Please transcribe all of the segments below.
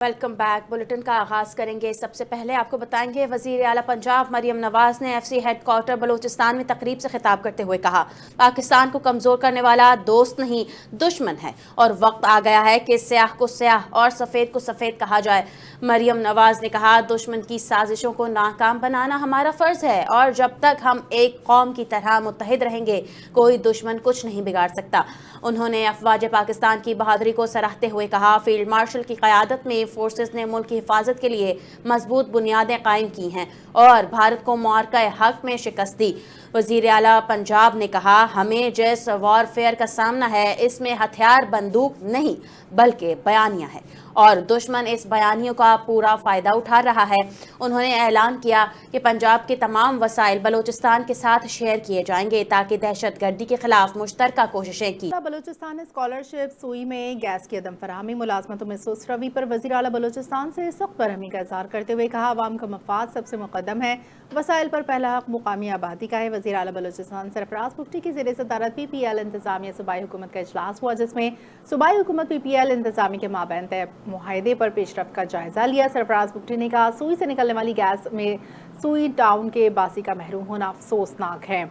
Welcome back. Bulletin کا آغاز کریں گے۔ سب سے پہلے آپ کو بتائیں گے وزیر اعلیٰ پنجاب مریم نواز نے F C headquarter Balochistan میں تقریب سے خطاب کرتے ہوئے کہا، پاکستان کو کمزور کرنے والا دوست نہیں دشمن ہے اور وقت آ گیا ہے کہ سیاہ کو سیاہ اور سفید کو سفید کہا جائے۔ مریم نواز نے کہا، دشمن کی سازشوں کو ناکام بنانا ہمارا فرض ہے اور جب تک ہم ایک قوم کی طرح متحد رہیں گے کوئی دشمن کچھ نہیں بگاڑ سکتا۔ انہوں نے افواج پاکستان کی بہادری کو سراہتے ہوئے کہا، فیلڈ مارشل کی قیادت میں فورسز نے ملک کی حفاظت کے لیے مضبوط بنیادیں قائم کی ہیں اور بھارت کو معرکہ حق میں شکست دی۔ وزیر اعلیٰ پنجاب نے کہا، ہمیں جس وار فیئر کا سامنا ہے اس میں ہتھیار بندوق نہیں بلکہ بیانیہ ہے اور دشمن اس بیانیوں کا پورا فائدہ اٹھا رہا ہے۔ انہوں نے اعلان کیا کہ پنجاب کے تمام وسائل بلوچستان کے ساتھ شیئر کیے جائیں گے تاکہ دہشت گردی کے خلاف مشترکہ کوششیں کی۔ بلوچستان اسکالرشپ سوئی میں گیس کی عدم فراہمی ملازمتوں میں سست روی پر وزیر اعلیٰ بلوچستان سے سخت برہمی کا اظہار کرتے ہوئے کہا، عوام کا مفاد سب سے مقدم ہے، وسائل پر پہلا حق مقامی آبادی کا ہے۔ وزیر اعلیٰ بلوچستان سرفراز بگٹی کی زیر صدارت پی پی ایل انتظامیہ صوبائی حکومت کا اجلاس ہوا، جس میں صوبائی حکومت پی پی ایل انتظامیہ کے مابین طے معاہدے پر پیش رفت کا جائزہ لیا۔ سرفراز بگٹی نے کہا، سوئی سے نکلنے والی گیس میں سوئی ٹاؤن کے باسی کا محروم ہونا افسوسناک ہے۔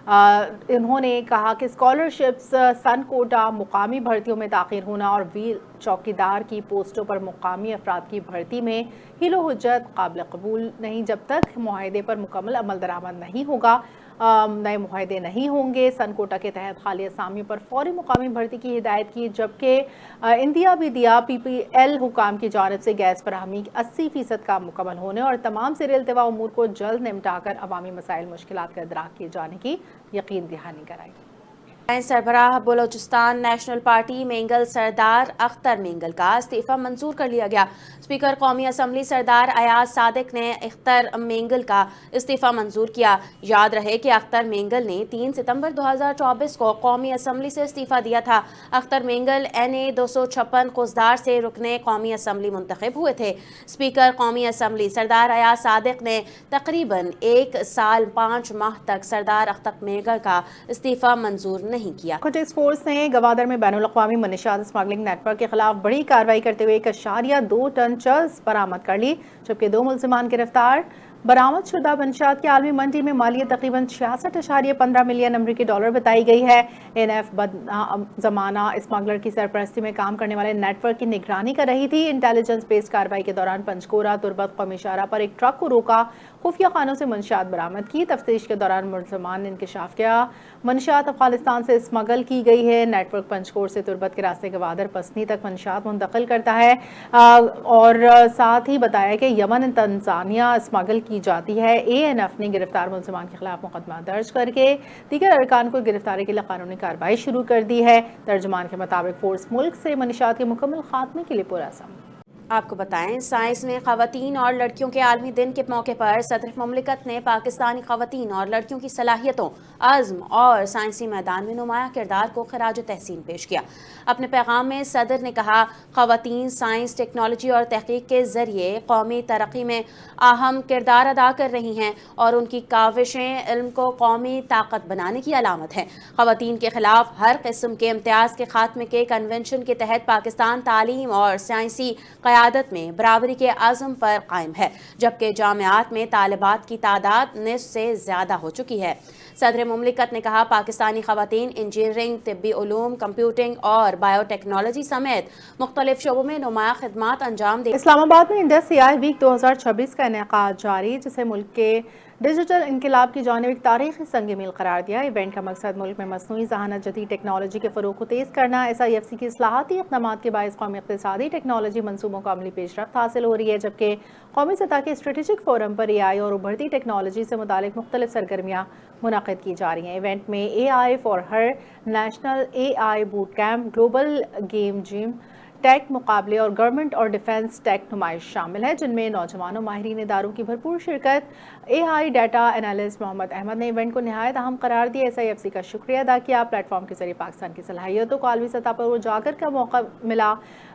انہوں نے کہا کہ اسکالرشپس، سن کوٹا، مقامی بھرتیوں میں تاخیر ہونا اور ویل چوکیدار کی پوسٹوں پر مقامی افراد کی بھرتی میں حیل و حجت قابل قبول نہیں۔ جب تک معاہدے پر مکمل عمل درآمد نہیں ہوگا، نئے معاہدے نہیں ہوں گے۔ سن کوٹا کے تحت خالی اسامیوں پر فوری مقامی بھرتی کی ہدایت کی، جبکہ اندیا بھی دیا پی پی ایل حکام کی جانب سے گیس فراہمی 80% کام مکمل ہونے اور تمام زیر التوا امور کو جلد نمٹا کر عوامی مسائل مشکلات کا ادراک کیے جانے کی یقین دہانی کرائی۔ سربراہ بلوچستان نیشنل پارٹی مینگل سردار اختر مینگل کا استعفی منظور کر لیا گیا۔ اسپیکر قومی اسمبلی سردار ایاز صادق نے اختر مینگل کا استعفی منظور کیا۔ یاد رہے کہ اختر مینگل نے 3 ستمبر 2024 کو قومی اسمبلی سے استعفی دیا تھا۔ اختر مینگل NA 256 قوسدار سے رکن قومی اسمبلی منتخب ہوئے تھے۔ اسپیکر قومی اسمبلی سردار ایاز صادق نے تقریباً 1 سال 5 ماہ تک سردار اختر مینگل کا استعفی منظور نہیں کیا۔ ٹیکس فورس نے گوادر میں بین الاقوامی منشیات اسمگلنگ نیٹ ورک کے خلاف بڑی کارروائی کرتے ہوئے 1.2 ٹن چرس برآمد کر لی، جبکہ 2 ملزمان گرفتار۔ برآمد شدہ منشیات کی عالمی منڈی میں مالیت تقریباً 66.15 ملین امریکی ڈالر بتائی گئی ہے۔ NF زمانہ اسمگلر کی سرپرستی میں کام کرنے والے نیٹ ورک کی نگرانی کر رہی تھی۔ انٹیلیجنس بیسڈ کارروائی کے دوران پنجکورہ تربت قومی شاہراہ پر ایک ٹرک کو روکا، خفیہ خانوں سے منشیات برآمد کی۔ تفتیش کے دوران ملزمان نے انکشاف کیا منشیات افغانستان سے اسمگل کی گئی ہے۔ نیٹ ورک پنجکور سے تربت کے راستے گوادر پسنی تک منشیات منتقل کرتا ہے اور ساتھ ہی بتایا کہ یمن تنزانیہ اسمگل کی جاتی ہے۔ ANF نے گرفتار ملزمان کے خلاف مقدمہ درج کر کے دیگر ارکان کو گرفتاری کے لیے قانونی کارروائی شروع کر دی ہے۔ ترجمان کے مطابق فورس ملک سے منشیات کے مکمل خاتمے کے لیے پرعزم۔ آپ کو بتائیں، سائنس میں خواتین اور لڑکیوں کے عالمی دن کے موقع پر صدر مملکت نے پاکستانی خواتین اور لڑکیوں کی صلاحیتوں، عزم اور سائنسی میدان میں نمایاں کردار کو خراج تحسین پیش کیا۔ اپنے پیغام میں صدر نے کہا، خواتین سائنس، ٹیکنالوجی اور تحقیق کے ذریعے قومی ترقی میں اہم کردار ادا کر رہی ہیں اور ان کی کاوشیں علم کو قومی طاقت بنانے کی علامت ہیں۔ خواتین کے خلاف ہر قسم کے امتیاز کے خاتمے کے کنونشن کے تحت پاکستان تعلیم اور سائنسی قیادت میں برابری کے عزم پر قائم ہے، جبکہ جامعات میں طالبات کی تعداد نصف سے زیادہ ہو چکی ہے۔ صدر مملکت نے کہا، پاکستانی خواتین انجینئرنگ، طبی علوم، کمپیوٹنگ اور بائیو ٹیکنالوجی سمیت مختلف شعبوں میں نمایاں خدمات انجام دے۔ اسلام آباد میں انڈس AI ویک 2026 کا انعقاد جاری، جسے ملک کے ڈیجیٹل انقلاب کی جانب ایک تاریخی سنگ میل قرار دیا۔ ایونٹ کا مقصد ملک میں مصنوعی ذہانت، جدید ٹیکنالوجی کے فروغ کو تیز کرنا۔ SIFC کی اصلاحاتی اقدامات کے باعث قومی اقتصادی ٹیکنالوجی منصوبوں کو عملی پیش رفت حاصل ہو رہی ہے، جبکہ قومی سطح کے اسٹریٹجک فورم پر AI اور ابھرتی ٹیکنالوجی سے متعلق مختلف سرگرمیاں منعقد کی جا رہی ہیں۔ ایونٹ میں AI for her, national AI boot camp, global game jam, tech مقابلے اور گورنمنٹ اور ڈیفنس ٹیک نمائش شامل ہے، جن میں نوجوان و ماہرین اداروں کی بھرپور شرکت۔ AI ڈیٹا انالسٹ محمد احمد نے ایونٹ کو نہایت اہم قرار دیا۔ SIFC کا شکریہ ادا کیا۔ پلیٹ فارم کے ذریعے پاکستان کی صلاحیتوں کو عالمی سطح پر اجاگر کا موقع ملا۔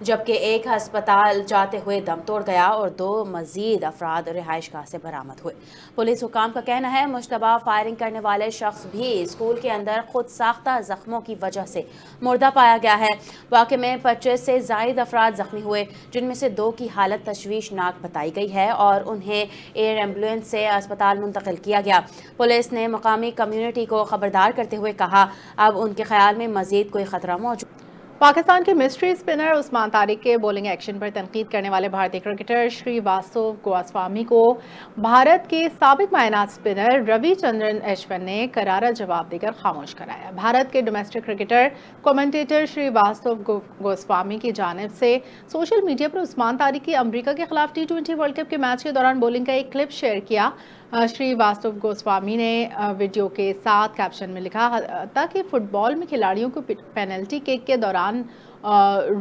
جبکہ ایک ہسپتال جاتے ہوئے دم توڑ گیا اور 2 مزید افراد رہائش گاہ سے برآمد ہوئے۔ پولیس حکام کا کہنا ہے مشتبہ فائرنگ کرنے والے شخص بھی اسکول کے اندر خود ساختہ زخموں کی وجہ سے مردہ پایا گیا ہے۔ واقعے میں 25 سے زائد افراد زخمی ہوئے، جن میں سے 2 کی حالت تشویشناک بتائی گئی ہے اور انہیں ایئر ایمبولینس سے اسپتال منتقل کیا گیا۔ پولیس نے مقامی کمیونٹی کو خبردار کرتے ہوئے کہا اب ان کے خیال میں مزید کوئی خطرہ موجود۔ پاکستان کے مسٹری اسپنر عثمان طارق کے بولنگ ایکشن پر تنقید کرنے والے بھارتی کرکٹر شری واسو گوسوامی کو بھارت کے سابق معینات اسپنر روی چندرن اشون نے کرارا جواب دے کر خاموش کرایا۔ بھارت کے ڈومیسٹک کرکٹر کومنٹیٹر شری واسو گوسوامی کی جانب سے سوشل میڈیا پر عثمان طارق کی امریکہ کے خلاف T20 ورلڈ کپ کے میچ کے دوران بولنگ کا ایک کلپ شیئر کیا۔ شری واسو گوسوامی نے ویڈیو کے ساتھ کیپشن میں لکھا تاکہ فٹ بال میں کھلاڑیوں کو پینلٹی کک کے دوران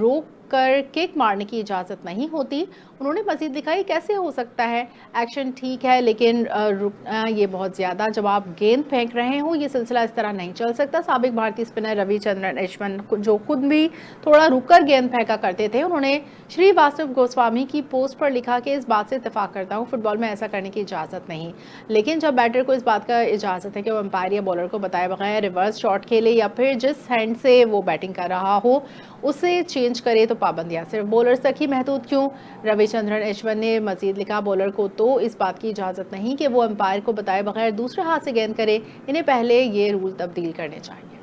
روک کر کک مارنے کی اجازت نہیں ہوتی۔ انہوں نے مزید لکھا یہ کیسے ہو سکتا ہے، ایکشن ٹھیک ہے لیکن رکنا یہ بہت زیادہ، جب آپ گیند پھینک رہے ہوں یہ سلسلہ اس طرح نہیں چل سکتا۔ سابق بھارتی اسپنر روی چندرن اشون جو خود بھی تھوڑا رک کر گیند پھینکا کرتے تھے، انہوں نے شری واسو گوسوامی کی پوسٹ پر لکھا کہ اس بات سے اتفاق کرتا ہوں فٹ بال میں ایسا کرنے کی اجازت نہیں، لیکن جب بیٹر کو اس بات کا اجازت ہے کہ وہ امپائر یا بولر کو بتائے بغیر ریورس شاٹ کھیلے یا پھر جس ہینڈ سے وہ بیٹنگ کر رہا ہو اسے چینج کرے تو پابندیاں صرف بولرز تک ہی محدود کیوں؟ روی چندرن اشون نے مزید لکھا بولر کو تو اس بات کی اجازت نہیں کہ وہ امپائر کو بتائے بغیر دوسرے ہاتھ سے گیند کرے، انہیں پہلے یہ رول تبدیل کرنے چاہیے۔